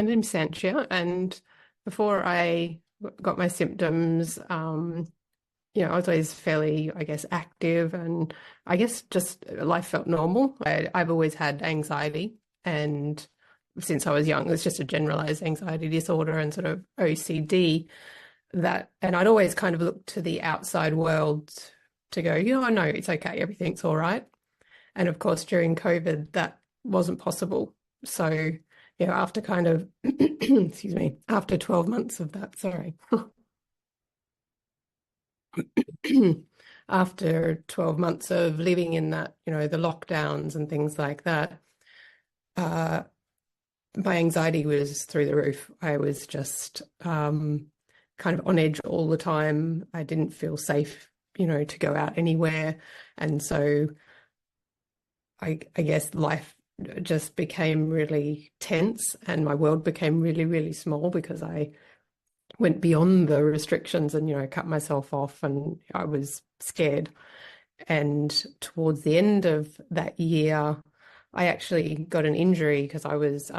My name's Sanchia, and before I got my symptoms, I was always fairly, I guess, active, and I guess just life felt normal. I've always had anxiety, and since I was young, it's just a generalized anxiety disorder and sort of OCD and I'd always kind of looked to the outside world to go, no, it's okay, everything's all right. And of course, during COVID, that wasn't possible. So, after kind of, excuse me, after 12 months of that, sorry, after 12 months of living in that, the lockdowns and things like that, uh, my anxiety was through the roof. I was just kind of on edge all the time. I didn't feel safe, to go out anywhere. And so I guess life just became really tense and my world became really, really small because I went beyond the restrictions and, cut myself off and I was scared. And towards the end of that year, I actually got an injury because I was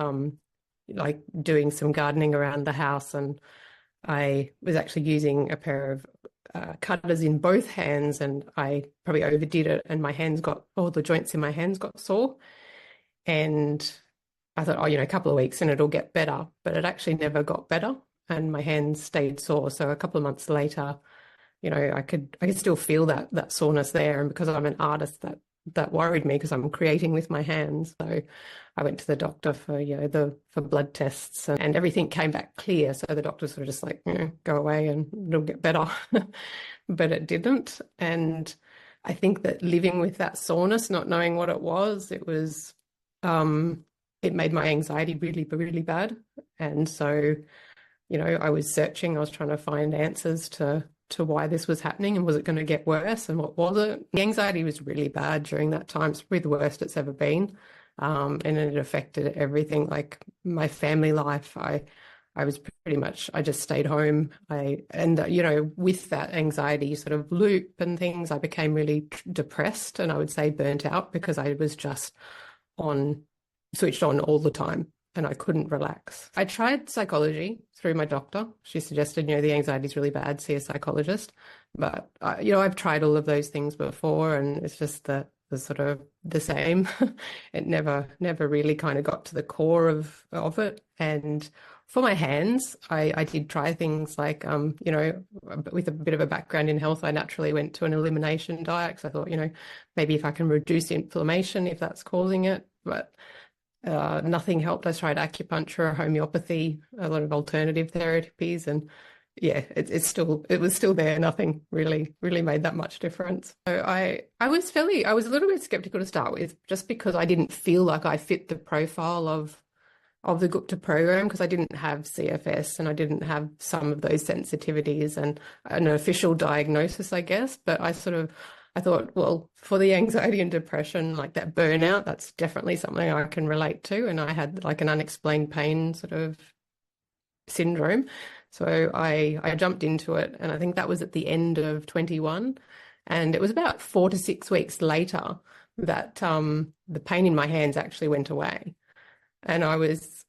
like doing some gardening around the house and I was actually using a pair of cutters in both hands and I probably overdid it and all the joints in my hands got sore. And I thought, a couple of weeks and it'll get better, but it actually never got better and my hands stayed sore. So a couple of months later, I could still feel that soreness there. And because I'm an artist, that worried me because I'm creating with my hands. So I went to the doctor for, for blood tests and everything came back clear. So the doctors were just like, go away and it'll get better. But it didn't. And I think that living with that soreness, not knowing what it was, it made my anxiety really, really bad. And so, I was searching, I was trying to find answers to why this was happening and was it going to get worse and what was it? The anxiety was really bad during that time. It's probably the worst it's ever been. And it affected everything, like my family life. I was pretty much, I just stayed home. With that anxiety sort of loop and things, I became really depressed and I would say burnt out because I was just switched on all the time and I couldn't relax. I tried psychology through my doctor. She suggested, the anxiety is really bad, see a psychologist. But, I've tried all of those things before and it's just the sort of the same. It never really kind of got to the core of it. And for my hands, I did try things like, with a bit of a background in health, I naturally went to an elimination diet because I thought, maybe if I can reduce inflammation, if that's causing it. But nothing helped. I tried acupuncture, homeopathy, a lot of alternative therapies, and yeah, it was still there. Nothing really made that much difference. So I was a little bit skeptical to start with, just because I didn't feel like I fit the profile of the Gupta program because I didn't have CFS and I didn't have some of those sensitivities and an official diagnosis, I guess. But I thought, well, for the anxiety and depression, like that burnout, that's definitely something I can relate to. And I had like an unexplained pain sort of syndrome. So I jumped into it. And I think that was at the end of 21. And it was about 4 to 6 weeks later that the pain in my hands actually went away. And I was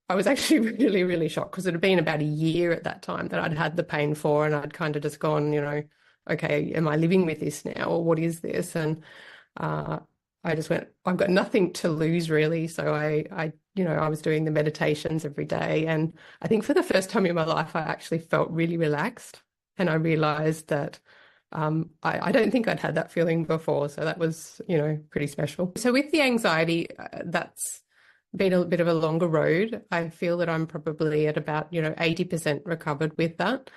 actually really, really shocked because it had been about a year at that time that I'd had the pain for, and I'd kind of just gone, okay, am I living with this now or what is this? And I just went, I've got nothing to lose really. So I was doing the meditations every day. And I think for the first time in my life, I actually felt really relaxed. And I realized that I don't think I'd had that feeling before. So that was, pretty special. So with the anxiety, that's been a bit of a longer road. I feel that I'm probably at about, 80% recovered with that.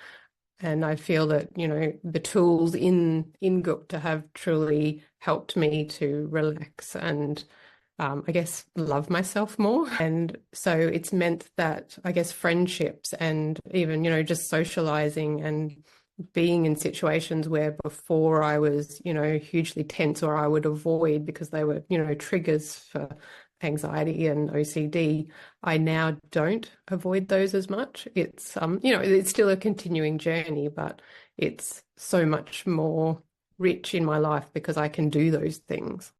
And I feel that, the tools in Gupta have truly helped me to relax and I guess love myself more. And so it's meant that I guess friendships and even, just socializing and being in situations where before I was, hugely tense or I would avoid because they were, triggers for anxiety and OCD, I now don't avoid those as much. It's it's still a continuing journey, but it's so much more rich in my life because I can do those things.